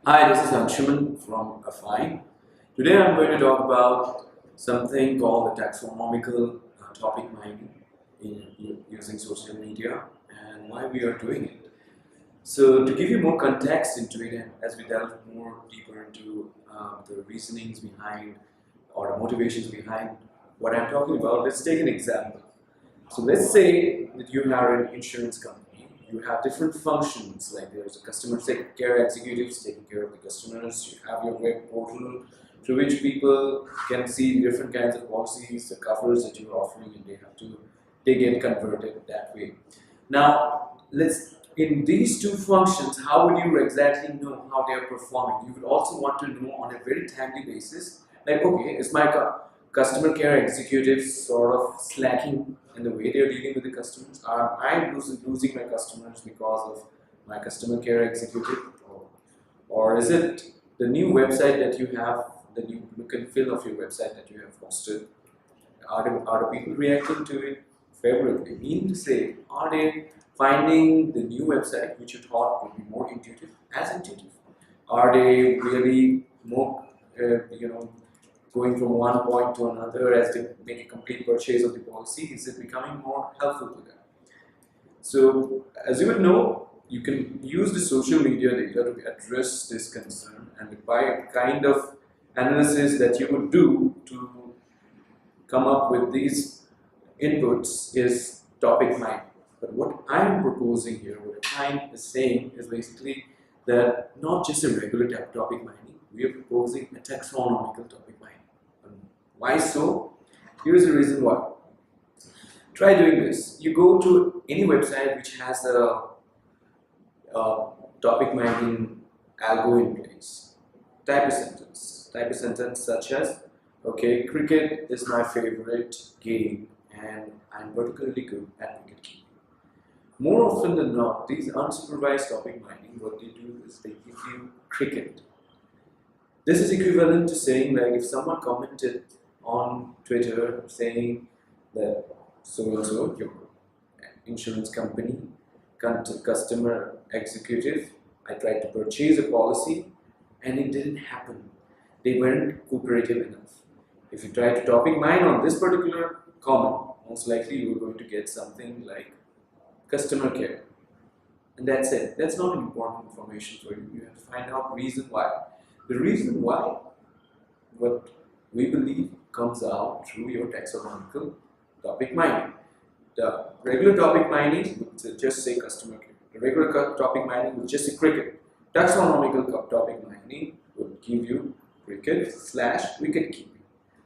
Hi, this is Anshuman from FI. Today I'm going to talk about something called the taxonomical topic mining using social media and why we are doing it. So, to give you more context into it, and as we delve more deeper into the reasonings behind or the motivations behind what I'm talking about, let's take an example. So let's say that you are an insurance company. You have different functions, like there's a customer care executives taking care of the customers. You have your web portal through which people can see different kinds of policies, the covers that you're offering, and they get converted that way. Now, let's in these two functions, how would you exactly know how they are performing? You would also want to know on a very timely basis, like, okay, is my customer care executives sort of slacking in the way they're dealing with the customers? Am I losing my customers because of my customer care executive? Or is it the new website that you have, the new look and feel of your website that you have posted? Are the people reacting to it favorably? Meaning to say, are they finding the new website, which you thought would be more intuitive, as intuitive? Are they really more, going from one point to another as they make a complete purchase of the policy? Is it becoming more helpful to them? So, as you would know, you can use the social media data to address this concern, and by a kind of analysis that you would do to come up with these inputs is topic mining. But what I'm proposing here, what I'm is saying is basically that not just a regular topic mining, we are proposing a taxonomical topic mining. Why so? Here's the reason why. Try doing this. You go to any website which has a topic mining algo in place. Type a sentence. Type a sentence such as, okay, cricket is my favorite game and I'm particularly good at wicket keeping. More often than not, these unsupervised topic mining, what they do is they give you cricket. This is equivalent to saying, like, if someone commented on Twitter saying that so and so, your insurance company, customer executive, I tried to purchase a policy and it didn't happen. They weren't cooperative enough. If you try to topic mine on this particular comment, most likely you are going to get something like customer care. And that's it. That's not important information for you. You have to find out reason why. The reason why, what we believe, comes out through your taxonomical topic mining. The regular topic mining would just say customer care. The regular topic mining would just say cricket. Taxonomical topic mining would give you cricket / wicket keeping.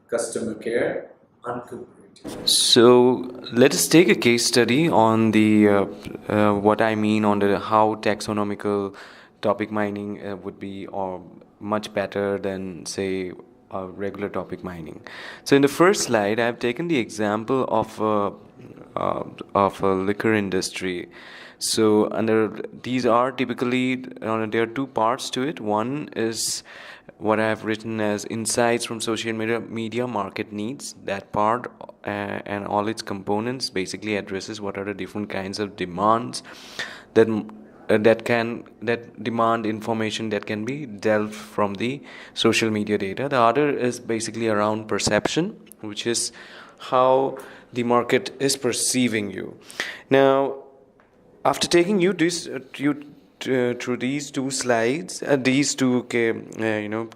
Customer care, uncooperative. So let us take a case study on the what I mean on the how taxonomical topic mining would be or much better than say regular topic mining. So in the first slide, I've taken the example of a liquor industry. So under these are typically there are two parts to it. One is what I have written as insights from social media market needs. That part and all its components basically addresses what are the different kinds of demands that that demand information that can be delved from the social media data. The other is basically around perception, which is how the market is perceiving you. Now, after taking you through these two slides, these two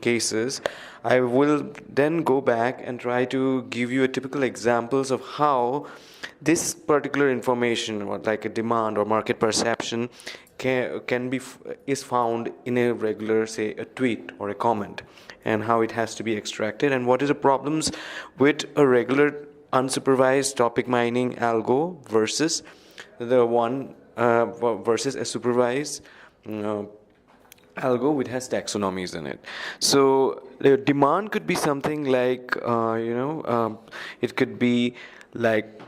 cases, I will then go back and try to give you a typical examples of how this particular information, or like a demand or market perception, can be is found in a regular, say, a tweet or a comment, and how it has to be extracted, and what is the problems with a regular unsupervised topic mining algo versus the one versus a supervised algo which has taxonomies in it. So the demand could be something like it could be like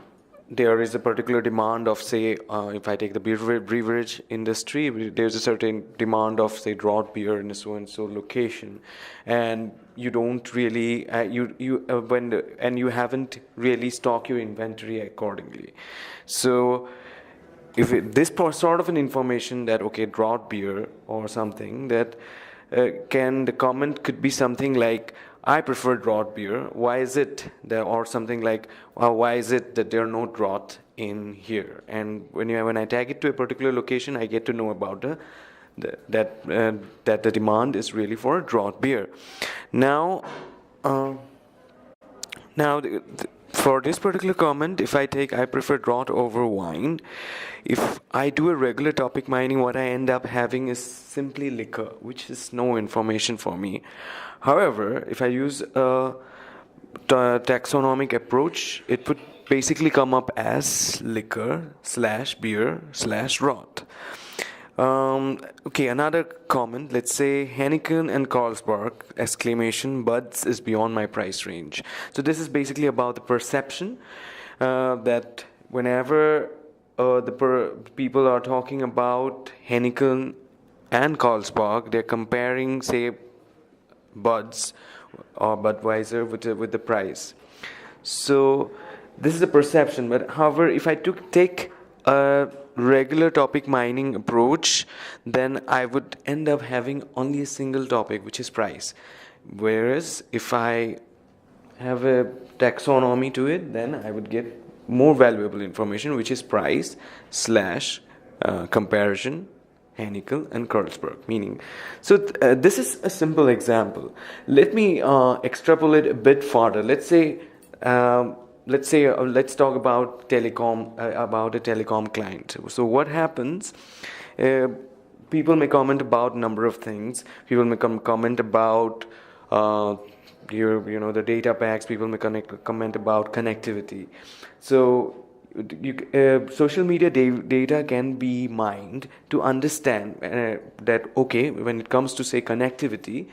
there is a particular demand of, say, if I take the beverage industry, there's a certain demand of, say, drought beer in a so and so location, and you don't really and you haven't really stock your inventory accordingly. So if this sort of an information that, okay, drought beer or something, that the comment could be something like, I prefer draught beer. Why is it that, or something like, why is it that there are no draught in here? And when I tag it to a particular location, I get to know about that the demand is really for a draught beer. Now, for this particular comment, if I take I prefer draught over wine, if I do a regular topic mining, what I end up having is simply liquor, which is no information for me. However, if I use a taxonomic approach, it would basically come up as liquor slash beer slash draught. Okay, another comment. Let's say Heineken and Carlsberg, exclamation, buds is beyond my price range. So this is basically about the perception that whenever people are talking about Heineken and Carlsberg, they're comparing, say, buds or Budweiser with the price. So this is a perception. But however, if I take a regular topic mining approach, then I would end up having only a single topic, which is price. Whereas if I have a taxonomy to it, then I would get more valuable information, which is price slash comparison, Heineken and Carlsberg. Meaning, so this is a simple example. Let me extrapolate a bit further. Let's talk about about a telecom client. So what happens? People may comment about a number of things. People may comment about the data packs. People may comment about connectivity. So social media data can be mined to understand that, okay, when it comes to, say, connectivity,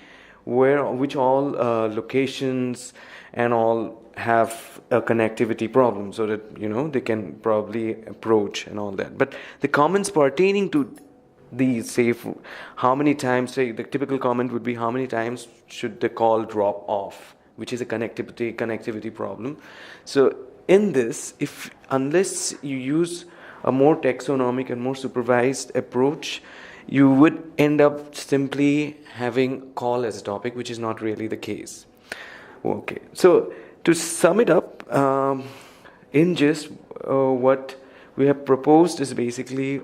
which all locations and all have a connectivity problem, so that they can probably approach and all that. But the comments pertaining to these, say, how many times, say, the typical comment would be, how many times should the call drop off, which is a connectivity problem. So in this, unless you use a more taxonomic and more supervised approach, you would end up simply having call as a topic, which is not really the case. Okay, so to sum it up, in gist, what we have proposed is basically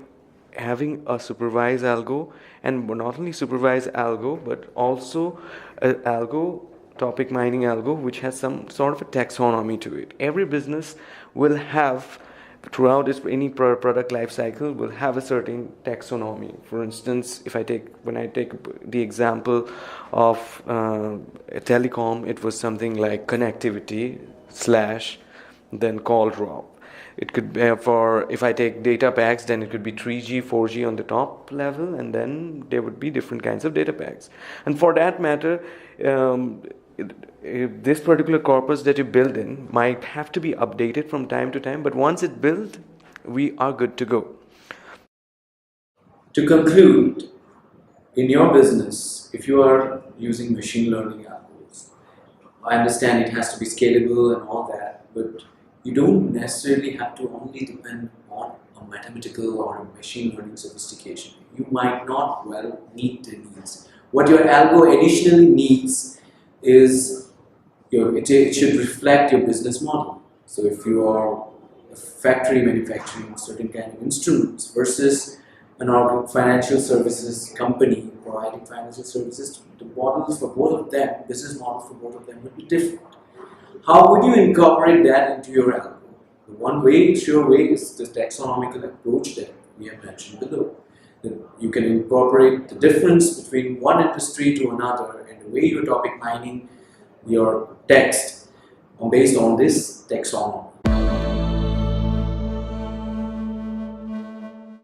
having a supervised algo, and not only supervised algo, but also an algo, topic mining algo, which has some sort of a taxonomy to it. Every business will have, throughout any product life cycle, will have a certain taxonomy. For instance, when I take the example of a telecom, it was something like connectivity slash then call drop. It could be if I take data packs, then it could be 3G, 4G on the top level, and then there would be different kinds of data packs. And for that matter, this particular corpus that you build in might have to be updated from time to time, but once it's built, we are good to go. To conclude, in your business, if you are using machine learning algorithms, I understand it has to be scalable and all that, but you don't necessarily have to only depend on a mathematical or a machine learning sophistication. You might not well meet the needs. What your algo additionally needs is it should reflect your business model. So if you are a factory manufacturing certain kind of instruments versus an financial services company providing financial services, the models for both of them, business models for both of them would be different. How would you incorporate that into your algo? The one way, sure way, is the taxonomical approach that we have mentioned below. That you can incorporate the difference between one industry to another and the way you're topic mining your text based on this taxonomy.